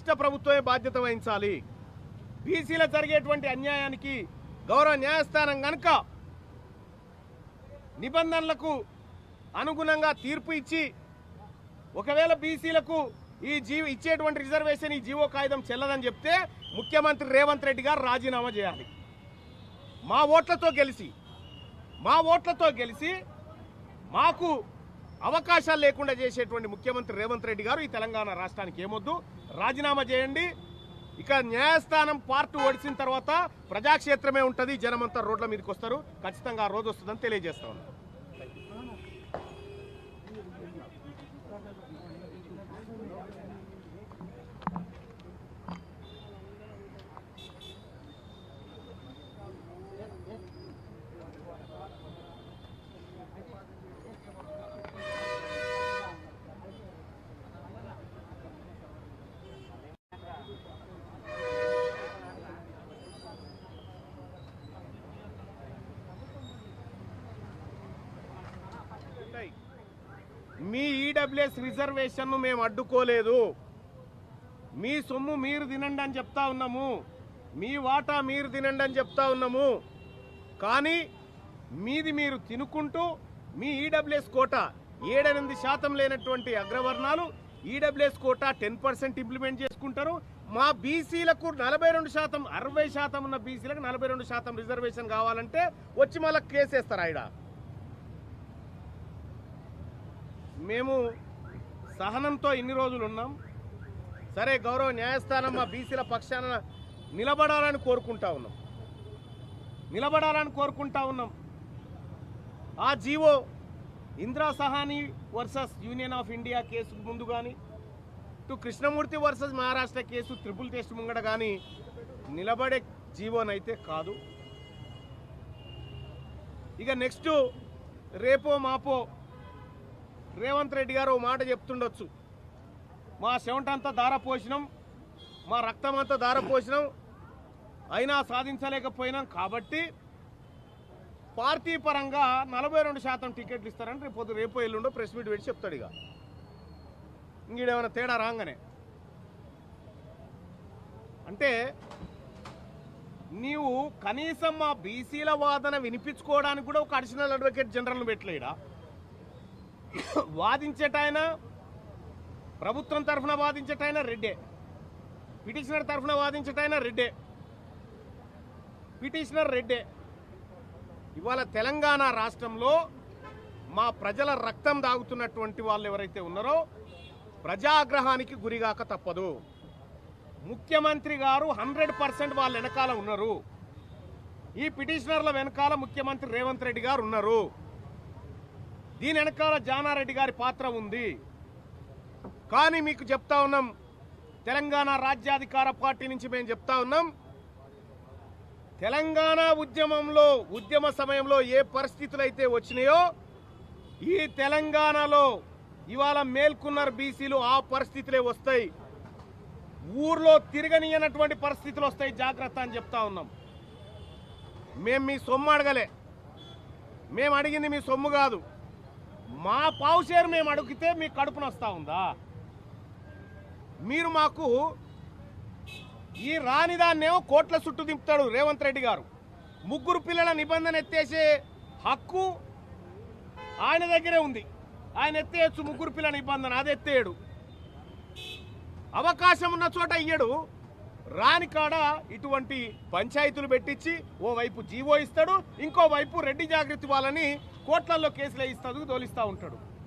రాష్ట్ర ప్రభుత్వమే బాధ్యత వహించాలి. బీసీల జరిగేటువంటి అన్యాయానికి గౌరవ న్యాయస్థానం గనుక నిబంధనలకు అనుగుణంగా తీర్పు ఇచ్చి ఒకవేళ బీసీలకు ఇచ్చేటువంటి రిజర్వేషన్ ఈ జీవో కాగితం చెల్లదని చెప్తే ముఖ్యమంత్రి రేవంత్ రెడ్డి గారు రాజీనామా చేయాలి. మా ఓట్లతో గెలిచి మాకు అవకాశాలు లేకుండా చేసేటువంటి ముఖ్యమంత్రి రేవంత్ రెడ్డి గారు ఈ తెలంగాణ రాష్ట్రానికి ఏమొద్దు, రాజీనామా చేయండి. ఇక న్యాయస్థానం పార్ట్ ఓడిసిన తర్వాత ప్రజాక్షేత్రమే ఉంటుంది, జనమంతా రోడ్ల మీదకి వస్తారు. ఖచ్చితంగా ఆ రోజు వస్తుందని తెలియజేస్తా ఉన్నాను. మీ ఈడబ్ల్యూఎస్ రిజర్వేషన్ ను మేము అడ్డుకోలేదు. మీ సొమ్ము మీరు తినండి అని చెప్తా ఉన్నాము, మీ వాటా మీరు తినండి అని చెప్తా ఉన్నాము. కానీ మీది మీరు తినుకుంటూ మీ ఈడబ్ల్యూఎస్ కోటా 7-8% లేనటువంటి అగ్రవర్ణాలు ఈడబ్ల్యూఎస్ కోటా 10% ఇంప్లిమెంట్ చేసుకుంటారు. మా బీసీలకు 42%, 60% ఉన్న బీసీలకు 42% రిజర్వేషన్ కావాలంటే వచ్చి మళ్ళీ కేసేస్తారు. ఆయన మేము సహనంతో ఇన్ని రోజులు ఉన్నాం. సరే, గౌరవ న్యాయస్థానం మా బీసీల పక్షాన నిలబడాలని కోరుకుంటా ఉన్నాం. ఆ GO Indira Sawhney versus Union of India కేసుకు ముందు కానీ, Krishnamurthy versus Maharashtra case triple test ముంగడ కానీ నిలబడే జీవోనైతే కాదు. ఇక నెక్స్ట్ రేపో మాపో రేవంత్ రెడ్డి గారు ఓ మాట చెప్తుండొచ్చు, మా చెమటంతా ధారపోసినాం, మా రక్తమంతా ధారపోసినాం, అయినా సాధించలేకపోయినాం కాబట్టి పార్టీ పరంగా 42% టికెట్లు ఇస్తారని రేపు ఎల్లుండో ప్రెస్ మీట్ పెట్టి చెప్తాడు. ఇక ఇంకేమైనా తేడా రాగానే అంటే నీవు కనీసం మా బీసీల వాదన వినిపించుకోవడానికి కూడా ఒక అడిషనల్ అడ్వకేట్ జనరల్ను పెట్టలేడా? వాదించేటైనా ప్రభుత్వం తరఫున వాదించేటైనా రెడ్డే, పిటిషనర్ తరఫున వాదించేటైనా పిటిషనర్ రెడ్డే. ఇవాళ తెలంగాణ రాష్ట్రంలో మా ప్రజల రక్తం దాగుతున్నటువంటి వాళ్ళు ఎవరైతే ఉన్నారో ప్రజాగ్రహానికి గురిగాక తప్పదు. ముఖ్యమంత్రి గారు 100% వాళ్ళ వెనకాల ఉన్నారు. ఈ పిటిషనర్ల వెనకాల ముఖ్యమంత్రి రేవంత్ రెడ్డి గారు ఉన్నారు. దీని వెనకాల జానారెడ్డి గారి పాత్ర ఉంది. కానీ మీకు చెప్తా ఉన్నాం, తెలంగాణ రాజ్యాధికార పార్టీ నుంచి మేము చెప్తా ఉన్నాం, తెలంగాణ ఉద్యమ సమయంలో ఏ పరిస్థితులు అయితే వచ్చినాయో ఈ తెలంగాణలో ఇవాళ మేల్కొన్నారు బీసీలు, ఆ పరిస్థితులే వస్తాయి. ఊర్లో తిరగనియనటువంటి పరిస్థితులు వస్తాయి, జాగ్రత్త అని చెప్తా ఉన్నాం. మేము మీ సొమ్ము అడగలే, మేము అడిగింది మీ సొమ్ము కాదు. మా పావుషేరు మేము అడిగితే మీ కడుపున వస్తూ ఉందా? మీరు మాకు ఈ రానిదాన్నేమో కోట్ల చుట్టూ దింపుతాడు రేవంత్ రెడ్డి గారు. 3 పిల్లల నిబంధన ఎత్తేసే హక్కు ఆయన దగ్గరే ఉంది. ఆయన ఎత్తేయచ్చు 3 పిల్లల నిబంధన, అది ఎత్తేయడు. అవకాశం ఉన్న చోట ఇయ్యడు. రాని కాడ ఇటువంటి పంచాయతీలు పెట్టించి ఓవైపు జీవో ఇస్తాడు, ఇంకోవైపు రెడ్డి జాగృతి వాళ్ళని కోట్లల్లో కేసులు ఇస్తాడు, తోలిస్తూ ఉంటాడు.